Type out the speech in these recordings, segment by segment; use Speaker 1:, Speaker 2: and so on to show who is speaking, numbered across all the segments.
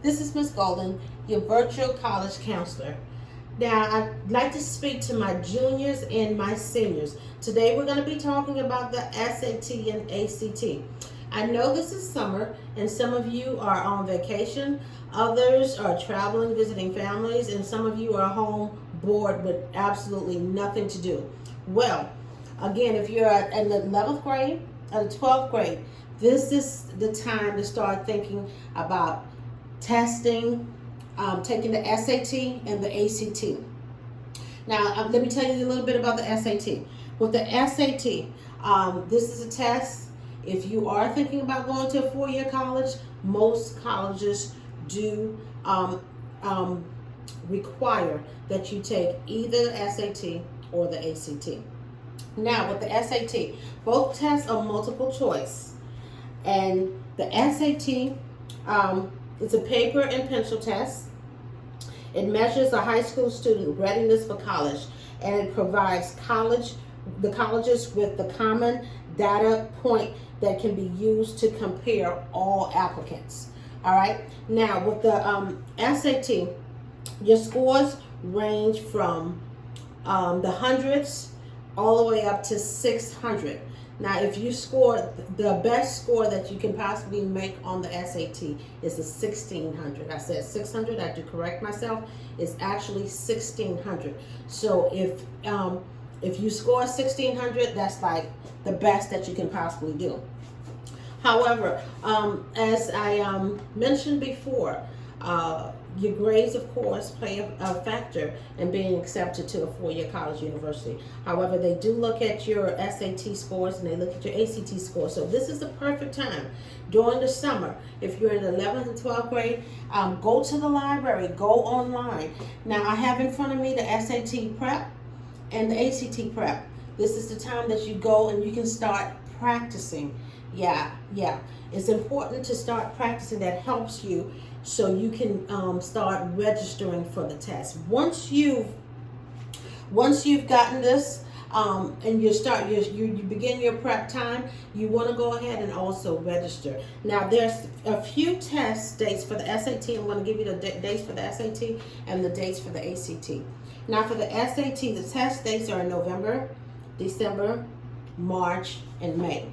Speaker 1: This is Miss Golden, your virtual college counselor. Now, I'd like to speak to my juniors and my seniors. Today, we're going to be talking about the SAT and ACT. I know this is summer, and some of you are on vacation. Others are traveling, visiting families, and some of you are home bored with absolutely nothing to do. Well, again, if you're in the 11th grade or the 12th grade, this is the time to start thinking about testing, taking the SAT and the ACT. Now, let me tell you a little bit about the SAT. With the SAT, this is a test. If you are thinking about going to a four-year college, most colleges do require that you take either the SAT or the ACT. Now, with the SAT, both tests are multiple choice. And the SAT is a paper and pencil test. It measures a high school student readiness for college, and it provides the colleges with the common data point that can be used to compare all applicants. All right. Now, with the SAT, your scores range from the hundreds all the way up to 600. Now, if you score, the best score that you can possibly make on the SAT is the 1600. I said 600, I have to correct myself. It's actually 1600. So if you score 1600, that's like the best that you can possibly do. However, as I mentioned before, your grades, of course, play a factor in being accepted to a four-year college university. However, they do look at your SAT scores and they look at your ACT scores. So this is the perfect time during the summer. If you're in the 11th and 12th grade, go to the library, go online. Now, I have in front of me the SAT prep and the ACT prep. This is the time that you go and you can start practicing. Yeah. It's important to start practicing. That helps you so you can start registering for the test. Once you've gotten this and you begin your prep time, you want to go ahead and also register. Now, there's a few test dates for the SAT. I'm going to give you the dates for the SAT and the dates for the ACT. Now, for the SAT, the test dates are in November, December, March, and May.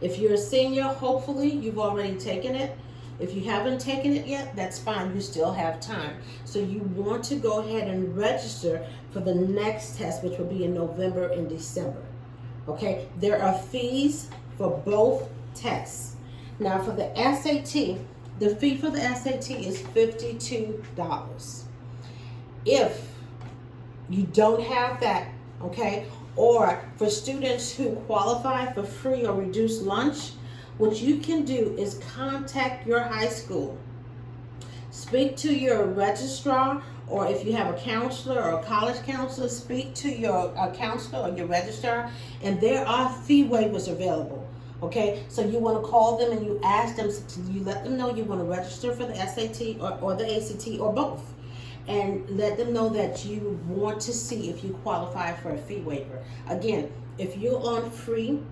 Speaker 1: If you're a senior, hopefully you've already taken it. If you haven't taken it yet, that's fine. You still have time. So you want to go ahead and register for the next test, which will be in November and December. Okay? There are fees for both tests. Now, for the SAT, the fee for the SAT is $52. If you don't have that, okay, or for students who qualify for free or reduced lunch, what you can do is contact your high school. Speak to your registrar, or if you have a counselor or a college counselor, speak to your counselor or your registrar, and there are fee waivers available. Okay, so you want to call them and you ask them, you let them know you want to register for the SAT or the ACT or both. And let them know that you want to see if you qualify for a fee waiver. Again, if you're on free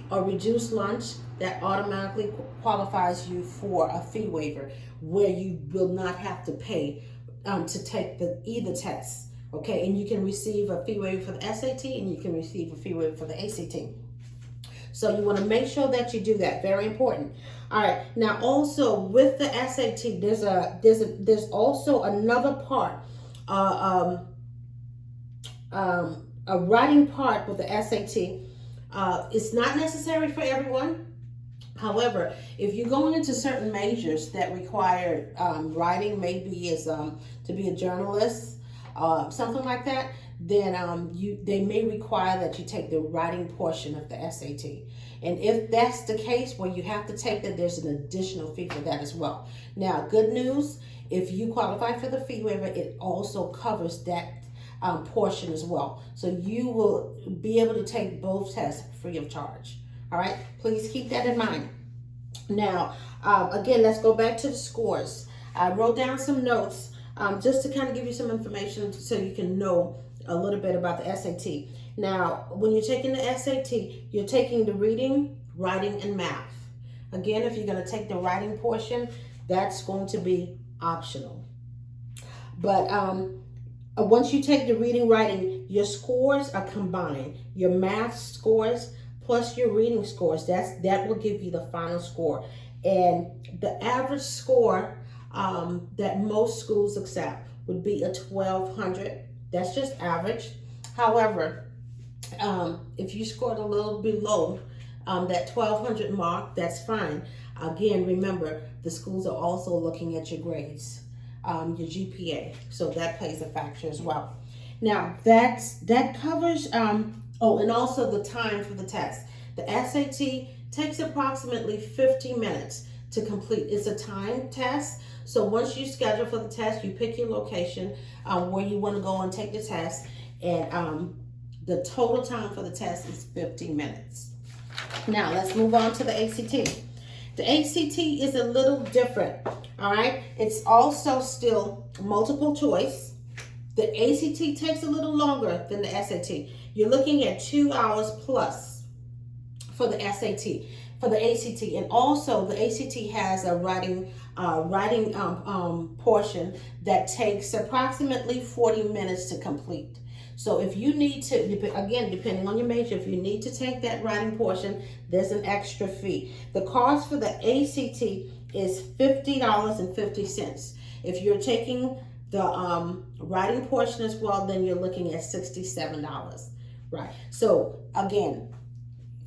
Speaker 1: or reduced lunch, that automatically qualifies you for a fee waiver where you will not have to pay to take either test. Okay, and you can receive a fee waiver for the SAT and you can receive a fee waiver for the ACT. So you want to make sure that you do that. Very important. All right. Now, also with the SAT, there's also another part, a writing part with the SAT. It's not necessary for everyone. However, if you're going into certain majors that require writing, maybe as to be a journalist, something like that, then they may require that you take the writing portion of the SAT. And if that's the case, well, you have to take that, there's an additional fee for that as well. Now, good news, if you qualify for the fee waiver, it also covers that portion as well. So you will be able to take both tests free of charge. All right, please keep that in mind. Now, again, let's go back to the scores. I wrote down some notes just to kind of give you some information so you can know a little bit about the SAT. Now, when you're taking the SAT, you're taking the reading, writing, and math. Again, if you're going to take the writing portion, That's going to be optional. But once you take the reading writing, your scores are combined. Your math scores plus your reading scores. That will give you the final score. And the average score that most schools accept would be a 1200. That's just average. However, if you scored a little below that 1200 mark, that's fine. Again, remember, the schools are also looking at your grades, your GPA, so that plays a factor as well. Now, that covers, oh, and also the time for the test. The SAT takes approximately 50 minutes to complete. It's a time test, so once you schedule for the test, you pick your location where you want to go and take the test, and the total time for the test is 50 minutes. Now, let's move on to the ACT. The ACT is a little different, all right? It's also still multiple choice. The ACT takes a little longer than the SAT. You're looking at 2 hours plus for the SAT, for the ACT. And also the ACT has a writing portion that takes approximately 40 minutes to complete. So if you need to, again, depending on your major, if you need to take that writing portion, there's an extra fee. The cost for the ACT is $50.50. If you're taking the writing portion as well, then you're looking at $67. Right. So again,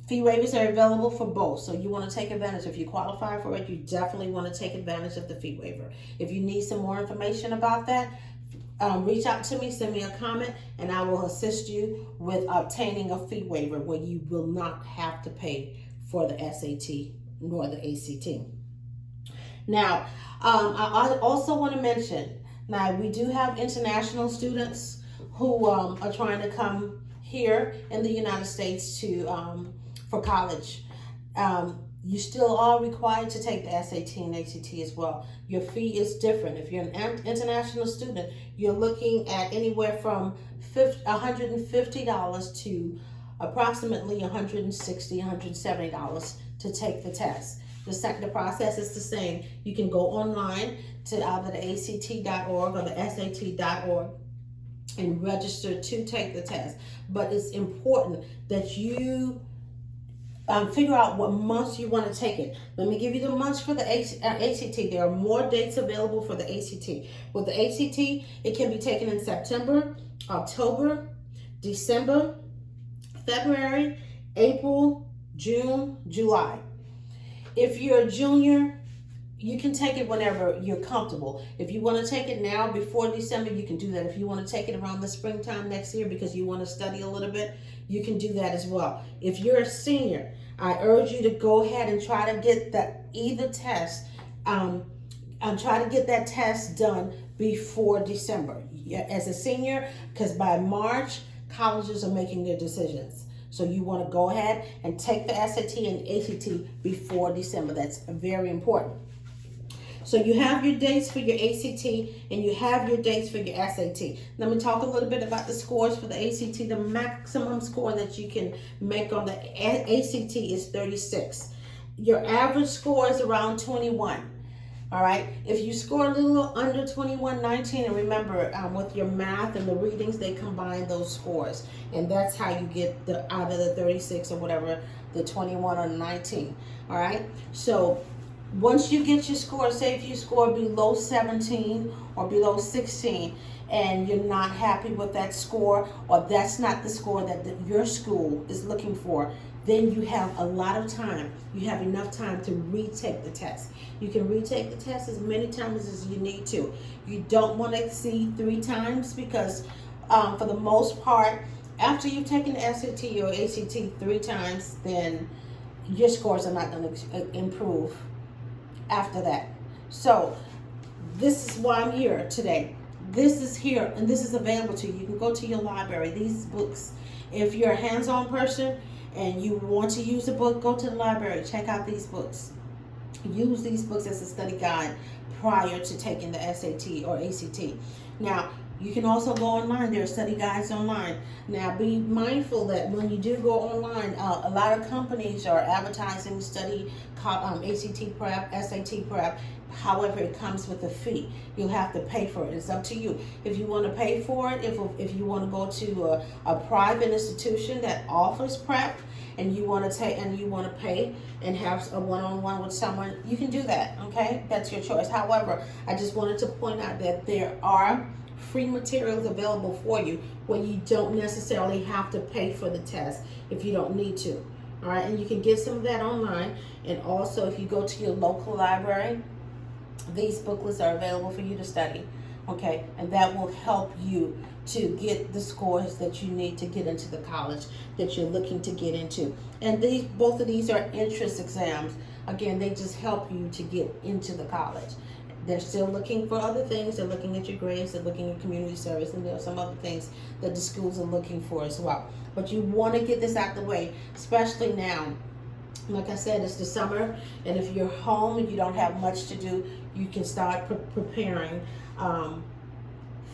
Speaker 1: fee waivers are available for both. So you want to take advantage. If you qualify for it, you definitely want to take advantage of the fee waiver. If you need some more information about that, reach out to me, send me a comment, and I will assist you with obtaining a fee waiver where you will not have to pay for the SAT nor the ACT. Now, I also want to mention, now we do have international students who are trying to come here in the United States to for college. You still are required to take the SAT and ACT as well. Your fee is different. If you're an international student, you're looking at anywhere from $150 to approximately $160, $170 to take the test. The process is the same. You can go online to either the ACT.org or the SAT.org and register to take the test. But it's important that you figure out what months you want to take it. Let me give you the months for the ACT. There are more dates available for the ACT. With the ACT, it can be taken in September, October, December, February, April, June, July. If you're a junior, you can take it whenever you're comfortable. If you want to take it now before December, you can do that. If you want to take it around the springtime next year because you want to study a little bit, you can do that as well. If you're a senior, I urge you to go ahead and try to get either test, try to get that test done before December. As a senior, because by March, colleges are making their decisions. So you want to go ahead and take the SAT and ACT before December. That's very important. So you have your dates for your ACT and you have your dates for your SAT. Let me talk a little bit about the scores for the ACT. The maximum score that you can make on the ACT is 36. Your average score is around 21. All right. If you score a little under 21.19, and remember, with your math and the readings, they combine those scores, and that's how you get either the 36 or whatever, the 21 or 19. All right. So once you get your score, say if you score below 17 or below 16 and you're not happy with that score, or that's not the score that your school is looking for, then you have a lot of time. You have enough time to retake the test. You can retake the test as many times as you need to. You don't want to exceed 3 times because for the most part, after you've taken the SAT or ACT 3 times, then your scores are not going to improve after that. So this is why I'm here today. This is here and this is available to you. You can go to your library. These books, if you're a hands-on person and you want to use a book, go to the library, check out these books. Use these books as a study guide prior to taking the SAT or ACT. Now, You can also go online. There are study guides online. Now, be mindful that when you do go online, a lot of companies are advertising study ACT prep, SAT prep. However, it comes with a fee. You'll have to pay for it. It's up to you. If you want to pay for it, if you want to go to a private institution that offers prep, and you want to pay and have a one-on-one with someone, you can do that. Okay, that's your choice. However, I just wanted to point out that there are free materials available for you where you don't necessarily have to pay for the test if you don't need to. All right, and you can get some of that online. And also, if you go to your local library, these booklets are available for you to study. Okay, and that will help you to get the scores that you need to get into the college that you're looking to get into. And both of these are entrance exams. Again, they just help you to get into the college. They're still looking for other things. They're looking at your grades. They're looking at community service, and there are some other things that the schools are looking for as well. But you want to get this out the way, especially now. Like I said, it's the summer, and if you're home and you don't have much to do, you can start preparing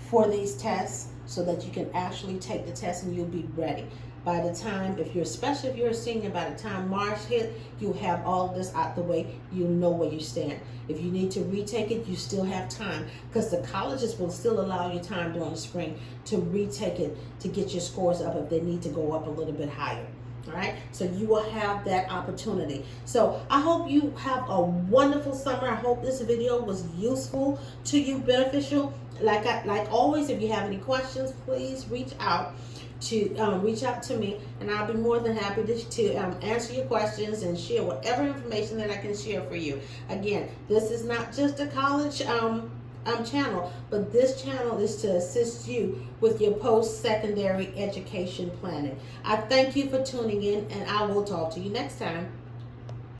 Speaker 1: for these tests so that you can actually take the test and you'll be ready. By the time, especially if you're a senior, by the time March hit, you'll have all of this out the way. You know where you stand. If you need to retake it, you still have time, because the colleges will still allow you time during the spring to retake it to get your scores up if they need to go up a little bit higher. All right, so you will have that opportunity. So I hope you have a wonderful summer. I hope this video was useful to you, beneficial. Like always, if you have any questions, please reach out to me, and I'll be more than happy to answer your questions and share whatever information that I can share for you. Again, this is not just a college channel, but this channel is to assist you with your post-secondary education planning. I thank you for tuning in, and I will talk to you next time.